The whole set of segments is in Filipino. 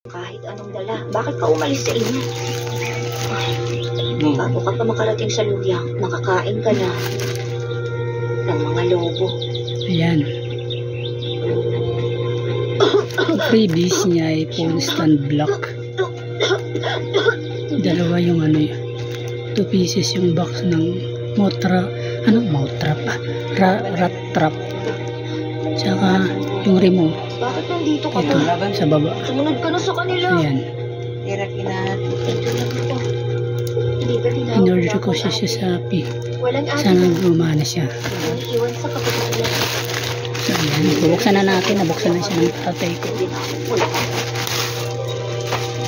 Kahit anong dala, bakit ka umalis sa inyo? Bago ka pa makarating sa luya, makakain ka na ng mga lobo. Ayan. Freebies niya ay phone stand block. Dalawa yung ano yun. 2 pieces yung box ng motra. Mouth trap? Rat trap. Tsaka yung remote. Bakit nandito ka Ito, na? sa baba. Sumunod ka na sa kanila. Ayan. Hirap Hindi ka tinawag. In-order ko siya sa Shopee. Walang Sana gumana siya. Iwan sa kapatid. So, ayan. Bubuksan na natin. Nabuksan na siya ng tatay ko.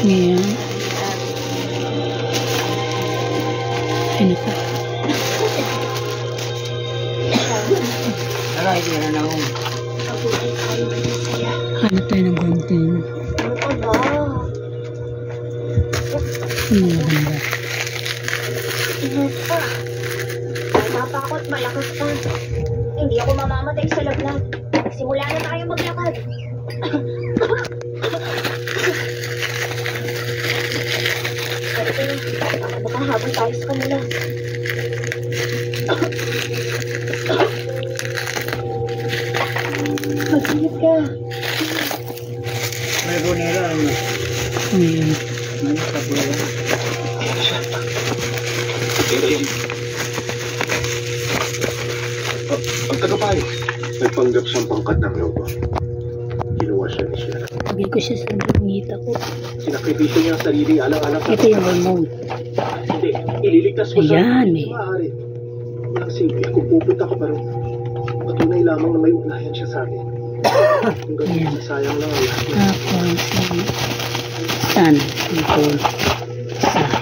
Ngayon. Ano pa? Hanap tayo ng gunting. Ano ka ba? Maganda. Ingat ka. Bata pa ako at malakas pa. Hindi ako mamamatay sa lablab. Simula na tayo maglakad. Baka habang tayo sa kanila. Mag-ingat ka. May bonera ano? Ayan. May kabuela. Ang tagapayo, nagpanggap siyang pangkat ng lobo. Ginawa siya ni Sierra. Sabi ko siya sa ngita ko. Sinakripisyo niya ang sarili alang-alang sa Ito yung remote. Hindi, ililigtas ko siya. Ayan eh. Maaari. Walang silbi kung pupunta ka pa rin. Patunay lamang na may ugnayan siya sa atin. Kung ganun, Ayan. sayang lang ang lahat. Tapos, sun.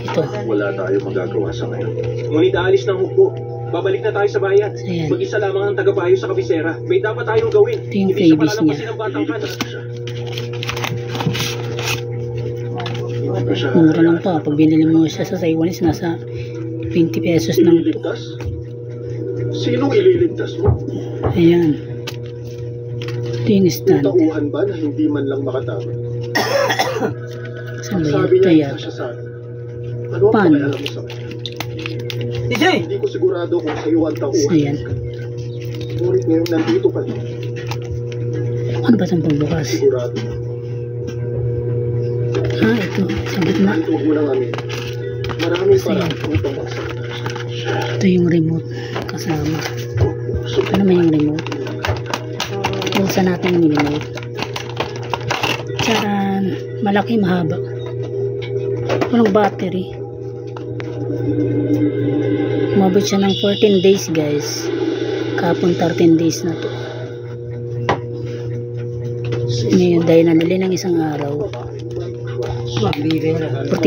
Ito. Wala tayo magagawa sa ngayon. Ngunit aalis ng hukbo. Babalik na tayo sa bayan. So, ayan. Mag-isa lamang ang tagapayo sa kabisera. May dapat tayong gawin. Ito yung Hindi siya freebies palalampasin niya. ng batang kanas. Mura lang to. Pag binili mo siya sa Taiwanese, nasa 20 pesos lang to. Ililigtas? Sinong ililigtas mo? Ayan. Ito yung Yung stand. tauhan ba na hindi man lang makatama? Saan ba Sabi yun? Ito niya, yan. isa siya sa akin. Ano ang Paano? pakialam mo sa kanya? DJ! Hindi ko sigurado kung sa'yo ang So, tauhan. ayan. Ngunit ngayon nandito pa rin. Ano ba itong pagbukas? Sigurado. Ito. Sa gitna. Kahit huwag mo lang amin. Maraming Kasi parang yan. upang masakta. Ito yung remote kasama. Ano naman yung remote? Buksan natin yung remote. Tsaran! Malaki, mahaba. Walang battery. Umabot siya ng 14 days guys. Kapon 13 days na to. Ngayon dahil nabili ng isang araw. 14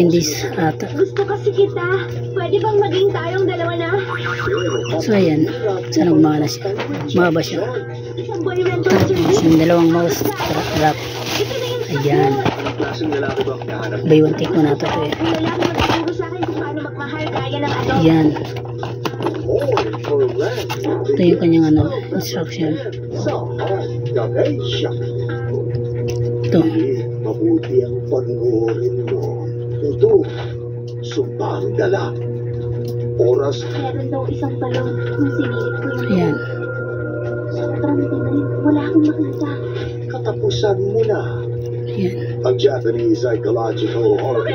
days ata. Gusto kasi kita. Pwede bang maging tayong dalawa na? So ayan. So nagmana siya. Mahaba siya. Isang boyfriend ko Tapos yung dalawang mouse wrap. Ito na yung Ayan. Anong klaseng lalaki ba ang nahanap? Buy one take 1 na to eh. Wala lang magtuturo sa akin kung paano magmahal kaya ng ano. Ayan. All for land. Ito yung kanyang ano, instruction. Sa Ganesha. Ito. Mabuti ang panoorin mo. Ito, sumpang dala. Oras Meron daw isang balon kung sinilip ko yung Ayan. sobrang dilim. Wala akong makita. katapusan mo na. Ayan. Ang Japanese psychological horror.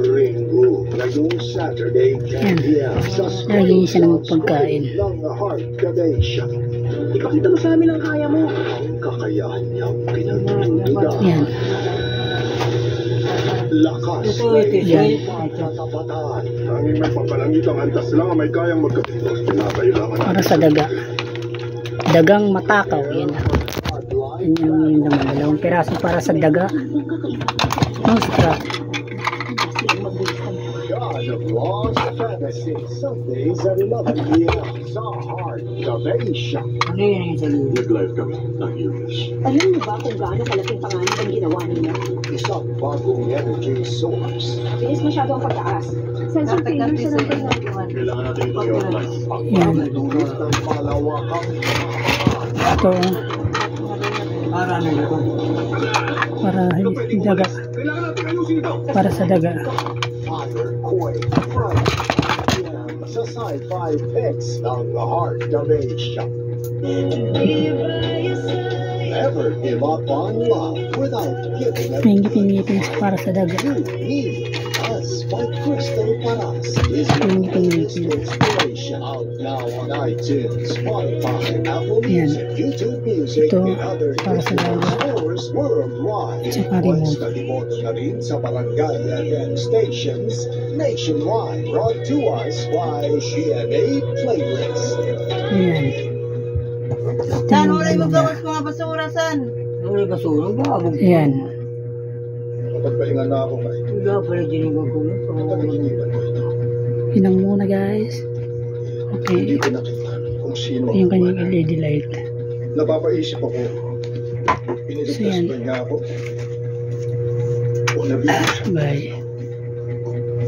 Ringo, ngayong Saturday, 10 p.m. sa Lagyan niya siya ng pagkain. ng Heart Ganesha. Ipakita mo sa amin ang kaya mo. Ang kakayahan niyang pinagdududa. Ayan. Lakas Yan. katapatan. Tanging may papalangit ang antas lang ang may kayang magkapitos. Kinakailangan Para sa daga. Dagang matakaw. Yan. Yan yung naman. Dalawang piraso para sa daga. Mouse trap. God of Lost Fantasy. Sundays at 11 p.m. sa Heart Ganesha. Ano yun yung sa'yo? Nag-live kami ng Eunice. Alam niyo ba kung gaano kalaking panganib ang ginawa nila? Isang bagong energy source. Bilis masyado ang pagtaas. Sensor failure sa number na. Kailangan natin ito i-online. Yan. Pagdudulot ng malawakang Ito. Maraming ito. para daga, Kailangan natin ayusin ito. para sa daga. Fire, Koi, Friday. Yan sa sci-fi picks ng The Heart of Asia. Never give up on love without giving up. May ngipin-ngipin para sa daga. You Need Us by Crystal Paras is Yung your ngipin-ngipin. latest inspiration. Out now on iTunes, Spotify, Apple Yan. Music, YouTube Music, Ito, and other para sa digital dagat. stores worldwide. Tsaka remote. Once nalimoto na rin sa barangay FM stations nationwide. Brought to us by GMA Playlist. Ayan. Ito San, yung wala yung daga. gawas mga basura, San. Wala yung basura, gabog. Ayan. Kapagpahinga na ako kay. Wala pala dyan yung gagawin. Pag-inipan ko ito. Yun lang muna guys. Hindi Okay. ko nakita kung sino Ito yung ang kanyang kumanan. LED light. Napapaisip ako. So, Piniligtas yan. ba niya ako? O nabigyan siya? Bye.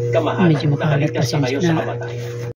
Kamahalan, Medyo makalat nakaligtas na kayo pasensya sa na. kamatayan.